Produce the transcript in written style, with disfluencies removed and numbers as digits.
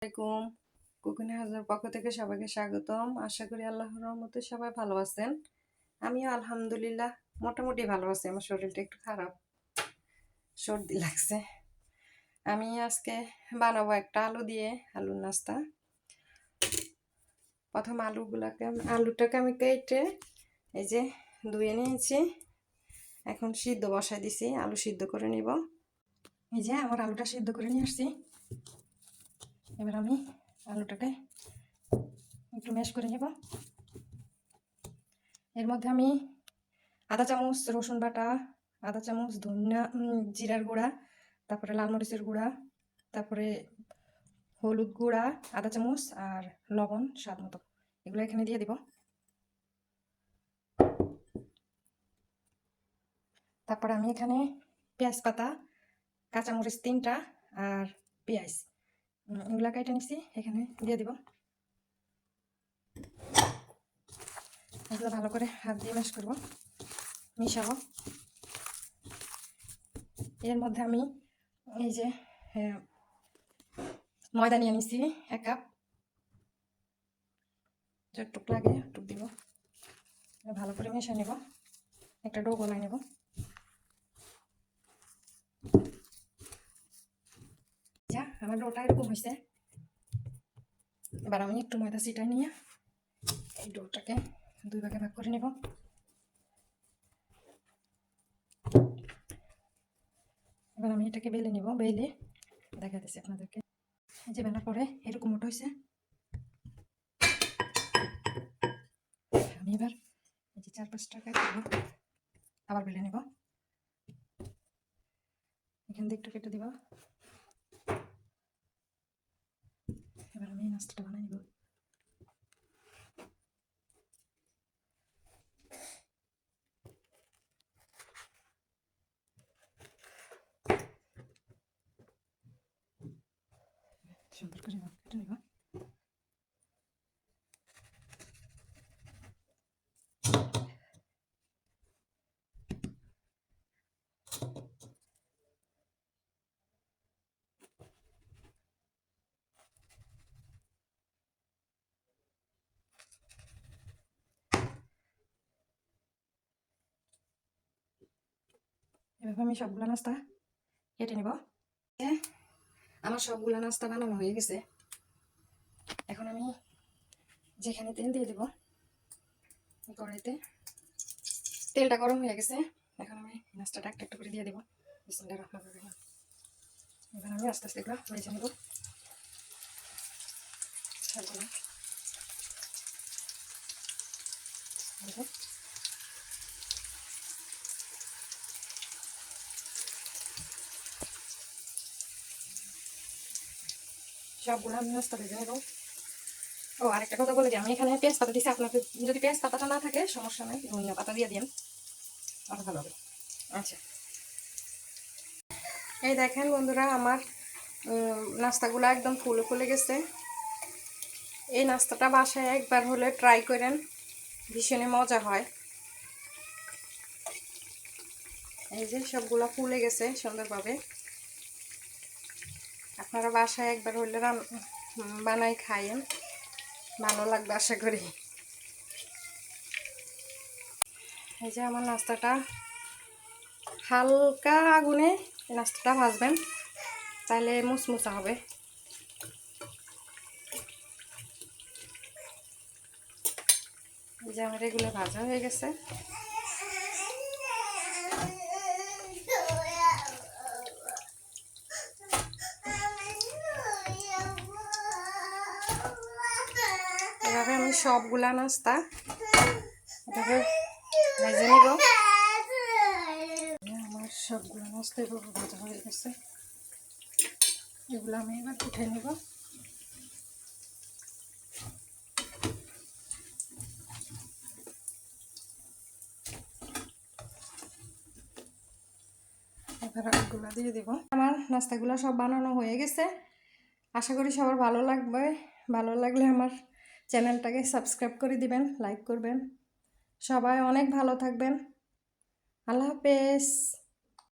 আসসালামাইকুম। কুকিং হাউসের পক্ষ থেকে সবাইকে স্বাগতম। আশা করি আল্লাহর রহমতে সবাই ভালো আছেন। আমিও আলহামদুলিল্লাহ মোটামুটি ভালো আছি। আমার শরীরটা একটু খারাপ, সর্দি লাগছে। আমি আজকে বানাবো একটা আলু দিয়ে আলুর নাস্তা। প্রথম আলুটাকে আমি কেটে এই যে ধুয়ে নিয়েছি। এখন সিদ্ধ বসাই দিছি, আলু সিদ্ধ করে নিব। এই যে আমার আলুটা সিদ্ধ করে নিয়ে আসছি। এবার আমি আলুটাকে একটু ম্যাশ করে নেব। এর মধ্যে আমি আধা চামচ রসুন বাটা, আধা চামচ জিরার গুঁড়া, তারপরে লাল মরিচের গুঁড়া, তারপরে হলুদ গুঁড়া আধা চামচ আর লবণ স্বাদ মতো, এগুলো এখানে দিয়ে দিব। তারপরে আমি এখানে পেঁয়াজ পাতা, কাঁচামরিচ 3টা আর পেঁয়াজ এগুলো কেটে নিচ্ছি, এখানে দিয়ে দিব। এগুলো ভালো করে হাত দিয়ে ম্যাশ করবো, মিশাবো। এর মধ্যে আমি এই যে ময়দা নিয়ে নিচ্ছি 1 কাপ, যতটুক লাগে একটু দিব। ভালো করে মিশিয়ে নেব, একটা ডো বানিয়ে নেব। যা আমার ডোটা এরকম হয়েছে। এবার আমি একটু ময়দা ছিটাই নিয়ে এই ডোটাকে 2 ভাগে ভাগ করে নেব। এবার আমি এটাকে বেলে নেব, বেলে দেখা দিচ্ছি আপনাদেরকে। যে বেলা পরে এরকম মোটা হয়েছে। আমি এবার এই যে 4-5টা আবার বেলে নেব। এখান থেকে একটু কেটে দিব। এবার আমি এই নাস্তাটা বানিয়ে নেব। সুন্দর করে কেটে নেব। এভাবে আমি সবগুলো নাস্তা কেটে নেব। আমার সবগুলো নাস্তা বানানো হয়ে গেছে। এখন আমি যেখানে তেল দিয়ে দেবো, কড়াইতে তেলটা গরম হয়ে গেছে। এখন আমি নাস্তাটা একটা একটু করে দিয়ে দেবো। বিসমিল্লাহির রহমানির রহিম। এবার আমি আস্তে আস্তে এগুলো ভেজে নেব। সবগুলো আমি নাস্তা ভেজে নেব। ও আরেকটা কথা বলে দিই, আমি এখানে পেঁয়াজ পাতা দিচ্ছি। আপনাদের যদি পেঁয়াজ পাতাটা না থাকে সমস্যা নেই, ধনিয়া পাতা দিয়ে দিন, আরো ভালো হবে। আচ্ছা, এই দেখেন বন্ধুরা, আমার নাস্তাগুলো একদম ফুলে ফুলে গেছে। এই নাস্তাটা বাসায় একবার হলে ট্রাই করেন, ভীষণই মজা হয়। এই যে সবগুলো ফুলে গেছে সুন্দরভাবে। আপনারা বাসায় একবার হলে বানাই খাইয়েন, ভালো লাগবে আশা করি। এই যে আমার নাস্তাটা হালকা আগুনে নাস্তাটা ভাজবেন, তাহলে মুচমুচা হবে। এই যে আমার এগুলো ভাজা হয়ে গেছে। এভাবে আমি সবগুলা নাস্তা এভাবে ভেজে নিব। আমার সবগুলো নাস্তা এভাবে ভাজা হয়ে গেছে, এগুলো আমি এবার উঠে নিব। এবার এগুলো দিয়ে দিব। আমার নাস্তাগুলো সব বানানো হয়ে গেছে। আশা করি সবার ভালো লাগবে। ভালো লাগলে আমার চ্যানেলটাকে সাবস্ক্রাইব করে দিবেন, লাইক করবেন। সবাই অনেক ভালো থাকবেন। আল্লাহ হাফেজ।